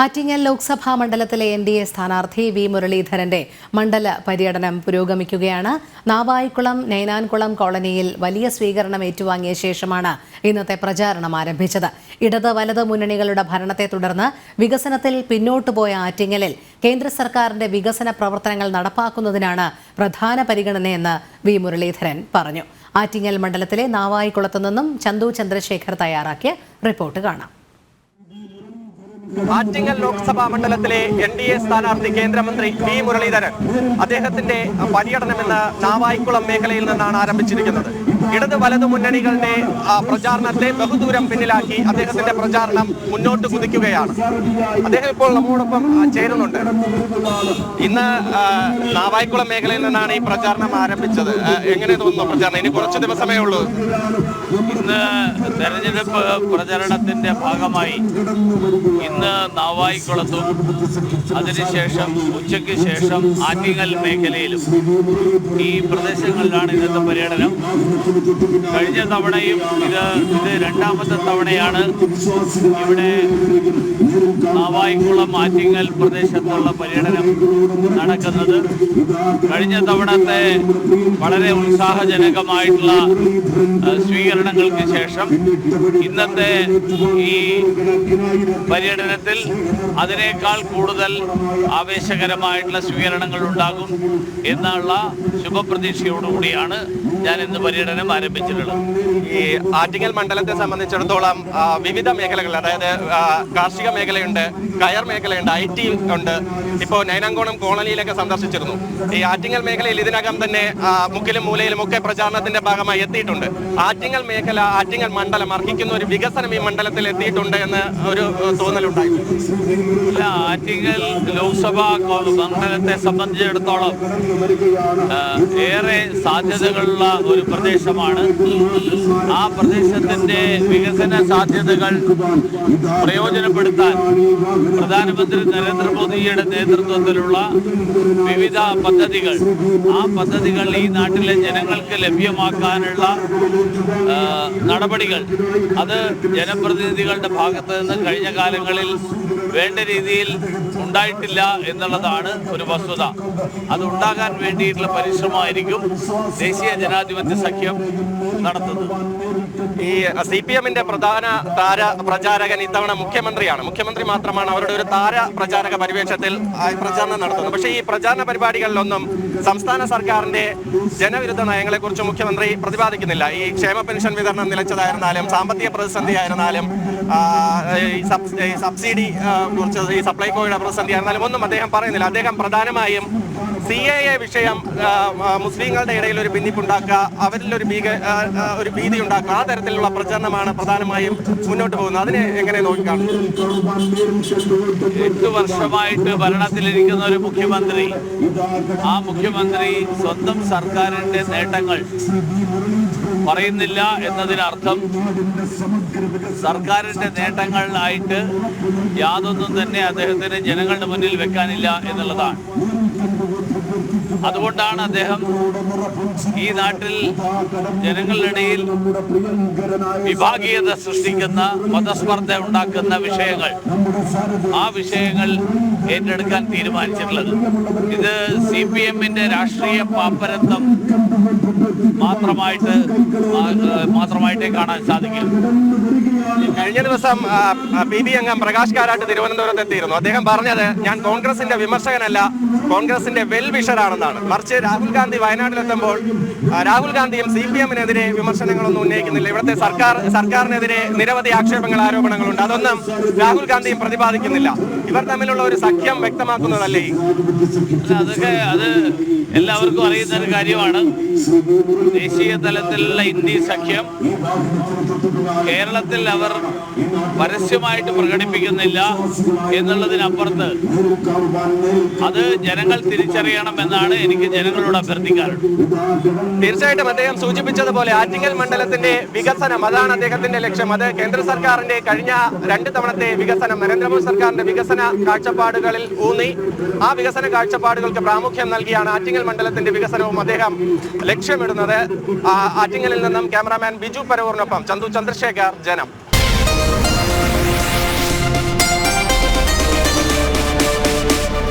ആറ്റിങ്ങൽ ലോക്സഭാ മണ്ഡലത്തിലെ NDA സ്ഥാനാർത്ഥി V മുരളീധരന്റെ മണ്ഡല പര്യടനം പുരോഗമിക്കുകയാണ്. നാവായിക്കുളം നൈനാൻകുളം കോളനിയിൽ വലിയ സ്വീകരണം ഏറ്റുവാങ്ങിയ ശേഷമാണ് ഇന്നത്തെ പ്രചാരണം ആരംഭിച്ചത്. ഇടത് വലത് മുന്നണികളുടെ ഭരണത്തെ തുടർന്ന് വികസനത്തിൽ പിന്നോട്ടു പോയ ആറ്റിങ്ങലിൽ കേന്ദ്ര സർക്കാരിന്റെ വികസന പ്രവർത്തനങ്ങൾ നടപ്പാക്കുന്നതിനാണ് പ്രധാന പരിഗണനയെന്ന് വി മുരളീധരൻ പറഞ്ഞു. ആറ്റിങ്ങൽ മണ്ഡലത്തിലെ നാവായിക്കുളത്തു നിന്നും ചന്തു ചന്ദ്രശേഖർ തയ്യാറാക്കിയ റിപ്പോർട്ട് കാണാം. ആറ്റിങ്ങൽ ലോക്സഭാ മണ്ഡലത്തിലെ NDA സ്ഥാനാർത്ഥി കേന്ദ്രമന്ത്രി വി മുരളീധരൻ അദ്ദേഹത്തിന്റെ പര്യടനം ഇന്ന് നാവായിക്കുളം മേഖലയിൽ നിന്നാണ് ആരംഭിച്ചിരിക്കുന്നത്. ഇടത് വലതു മുന്നണികളുടെ പ്രചാരണത്തെ ബഹുദൂരം പിന്നിലാക്കി അദ്ദേഹത്തിന്റെ പ്രചാരണം മുന്നോട്ട് കുതിക്കുകയാണ്. അദ്ദേഹം ഇപ്പോൾ നമ്മോടൊപ്പം ചേരുന്നുണ്ട്. ഇന്ന് നാവായിക്കുളം മേഖലയിൽ നിന്നാണ് ഈ പ്രചാരണം ആരംഭിച്ചത്. എങ്ങനെ തോന്നുന്നു പ്രചാരണം? ഇനി കുറച്ച് ദിവസമേ ഉള്ളൂ. ഇന്ന് തെരഞ്ഞെടുപ്പ് പ്രചരണത്തിന്റെ ഭാഗമായി ഇന്ന് നാവായിക്കുളത്തും അതിനുശേഷം ഉച്ചയ്ക്ക് ശേഷം ആറ്റിങ്ങൽ മേഖലയിലും ഈ പ്രദേശങ്ങളിലാണ് ഇന്നത്തെ പര്യടനം. കഴിഞ്ഞ തവണയും ഇത് രണ്ടാമത്തെ തവണയാണ് ഇവിടെ നാവായിക്കുളം ആറ്റിങ്ങൽ പ്രദേശത്തുള്ള പര്യടനം നടക്കുന്നത്. കഴിഞ്ഞ തവണത്തെ വളരെ ഉത്സാഹജനകമായിട്ടുള്ള സ്വീകരണങ്ങൾക്ക് ശേഷം ഇന്നത്തെ ഈ പര്യടനത്തിൽ അതിനേക്കാൾ കൂടുതൽ ആവേശകരമായിട്ടുള്ള സ്വീകരണങ്ങൾ ഉണ്ടാകും എന്നുള്ള ശുഭപ്രതീക്ഷയോടുകൂടിയാണ് ഞാൻ ഇന്ന് പര്യടനം ആരംഭിച്ചിട്ടുള്ളത്. ഈ ആറ്റിങ്ങൽ മണ്ഡലത്തെ സംബന്ധിച്ചിടത്തോളം വിവിധ മേഖലകൾ, അതായത് കാർഷിക മേഖലയുണ്ട്, കയർ മേഖലയുണ്ട്, IT ഉണ്ട്. ഇപ്പോൾ നൈനാൻകുളം കോളനിയിലൊക്കെ സന്ദർശിച്ചിരുന്നു. ഈ ആറ്റിങ്ങൽ മേഖലയിൽ ഇതിനകം തന്നെ മുക്കിലും മൂലയിലും ഒക്കെ പ്രചാരണത്തിന്റെ ഭാഗമായി എത്തിയിട്ടുണ്ട്. ആറ്റിങ്ങൽ മേഖല, ആറ്റിങ്ങൽ മണ്ഡലം അർഹിക്കുന്ന ഒരു വികസനം ഈ മണ്ഡലത്തിൽ എത്തിയിട്ടുണ്ട് എന്ന് ഒരു തോന്നലുണ്ടായി. ആറ്റിങ്ങൽ ലോക്സഭാ മണ്ഡലത്തെ സംബന്ധിച്ചിടത്തോളം ഏറെ സാധ്യതകളുള്ള ഒരു പ്രദേശമാണ്. ആ പ്രദേശത്തിന്റെ വികസന സാധ്യതകൾ പ്രയോജനപ്പെടുത്താൻ പ്രധാനമന്ത്രി നരേന്ദ്രമോദിയുടെ നേതൃത്വത്തിലുള്ള വിവിധ പദ്ധതികൾ, ആ പദ്ധതികൾ ഈ നാട്ടിലെ ജനങ്ങൾക്ക് ലഭ്യമാക്കാനുള്ള നടപടികൾ, അത് ജനപ്രതിനിധികളുടെ ഭാഗത്ത് നിന്ന് കഴിഞ്ഞ കാലങ്ങളിൽ വേണ്ട രീതിയിൽ ഉണ്ടായിട്ടില്ല എന്നുള്ളതാണ് ഒരു വസ്തുത. അത് ഉണ്ടാകാൻ വേണ്ടിയിട്ടുള്ള പരിശ്രമമായിരിക്കും ദേശീയ ജനാധിപത്യ സഖ്യം നടത്തുന്നത്. ഈ CPM-ന്റെ പ്രധാന താര പ്രചാരകൻ ഇത്തവണ മുഖ്യമന്ത്രിയാണ്. മുഖ്യമന്ത്രി മാത്രമാണ് അവരുടെ ഒരു താര പ്രചാരക പരിവേഷത്തിൽ പ്രചാരണം നടത്തുന്നത്. പക്ഷേ ഈ പ്രചാരണ പരിപാടികളിലൊന്നും സംസ്ഥാന സർക്കാരിന്റെ ജനവിരുദ്ധ നയങ്ങളെക്കുറിച്ച് മുഖ്യമന്ത്രി പ്രതിപാദിക്കുന്നില്ല. ഈ ക്ഷേമ പെൻഷൻ വിതരണം നിലച്ചതായിരുന്നാലും, സാമ്പത്തിക പ്രതിസന്ധി ആയിരുന്നാലും, സബ്സിഡി കുറിച്ച് ഈ സപ്ലൈകോയുടെ പ്രതിസന്ധി ആയിരുന്നാലും ഒന്നും അദ്ദേഹം പറയുന്നില്ല. അദ്ദേഹം പ്രധാനമായും CAA വിഷയം മുസ്ലിങ്ങളുടെ ഇടയിൽ ഒരു ഭിന്നിപ്പുണ്ടാക്കുക, അവരിൽ ഒരു ഭീതി ഉണ്ടാക്കുക, ആ തരത്തിലുള്ള പ്രചരണമാണ് പ്രധാനമായും മുന്നോട്ട് പോകുന്നത്. അതിനെ എങ്ങനെ നോക്കിക്കാണും? 8 വർഷമായിട്ട് ഭരണത്തിലിരിക്കുന്ന ഒരു മുഖ്യമന്ത്രി, ആ മുഖ്യമന്ത്രി സ്വന്തം സർക്കാരിന്റെ നേട്ടങ്ങൾ പറയുന്നില്ല എന്നതിനർത്ഥം സർക്കാരിന്റെ നേട്ടങ്ങളായിട്ട് യാതൊന്നും തന്നെ അദ്ദേഹത്തിന് ജനങ്ങളുടെ മുന്നിൽ വെക്കാനില്ല എന്നുള്ളതാണ്. അതുകൊണ്ടാണ് അദ്ദേഹം ഈ നാട്ടിൽ ജനങ്ങളുടെ ഇടയിൽ വിഭാഗീയത സൃഷ്ടിക്കുന്ന, മതസ്പർദ്ധ ഉണ്ടാക്കുന്ന വിഷയങ്ങൾ, ആ വിഷയങ്ങൾ ഏറ്റെടുക്കാൻ തീരുമാനിച്ചിട്ടുള്ളത്. ഇത് CPM-ന്റെ രാഷ്ട്രീയ പാപ്പരത്വം മാത്രമായിട്ടേ കാണാൻ സാധിക്കും. കഴിഞ്ഞ ദിവസം PB അംഗം പ്രകാശ് കാരാട്ട് തിരുവനന്തപുരത്ത് എത്തിയിരുന്നു. അദ്ദേഹം പറഞ്ഞത്, ഞാൻ കോൺഗ്രസിന്റെ വിമർശകനല്ല, കോൺഗ്രസിന്റെ വെൽവിഷറാണെന്നാണ്. മറിച്ച് രാഹുൽ ഗാന്ധി വയനാട്ടിലെത്തുമ്പോൾ രാഹുൽ ഗാന്ധിയും CPM-നെതിരെ വിമർശനങ്ങളൊന്നും ഉന്നയിക്കുന്നില്ല. ഇവിടുത്തെ സർക്കാരിനെതിരെ നിരവധി ആരോപണങ്ങളുണ്ട്. അതൊന്നും രാഹുൽ ഗാന്ധിയും പ്രതിപാദിക്കുന്നില്ല. ഇവർ തമ്മിലുള്ള ഒരു സഖ്യം വ്യക്തമാക്കുന്നതല്ലേ? അത് എല്ലാവർക്കും അറിയുന്ന ഒരു കാര്യമാണ്. ദേശീയ തലത്തിലുള്ള ഇന്ത്യ സഖ്യം കേരളത്തിൽ അവർ പരസ്യമായിട്ട് പ്രകടിപ്പിക്കുന്നില്ല എന്നുള്ളതിനപ്പുറത്ത് അത് ജനങ്ങൾ തിരിച്ചറിയണമെന്നാണ് എനിക്ക് ജനങ്ങളോട് അഭ്യർത്ഥിക്കാറുണ്ട്. തീർച്ചയായിട്ടും അദ്ദേഹം സൂചിപ്പിച്ചതുപോലെ ആറ്റിങ്ങൽ മണ്ഡലത്തിന്റെ വികസനം, അതാണ് അദ്ദേഹത്തിന്റെ ലക്ഷ്യം. അത് കേന്ദ്ര സർക്കാരിന്റെ കഴിഞ്ഞ 2 തവണത്തെ വികസനം, നരേന്ദ്രമോദി സർക്കാരിന്റെ വികസന കാഴ്ചപ്പാടുകളിൽ ഊന്നി ആ വികസന കാഴ്ചപ്പാടുകൾക്ക് പ്രാമുഖ്യം നൽകിയാണ് ആറ്റിങ്ങൽ മണ്ഡലത്തിന്റെ വികസനവും അദ്ദേഹം ലക്ഷ്യമിടുന്നത്. ആറ്റിങ്ങലിൽ നിന്നും ക്യാമറാമാൻ ബിജു പരവൂറിനൊപ്പം ചന്തു ചന്ദ്രശേഖർ, ജനം.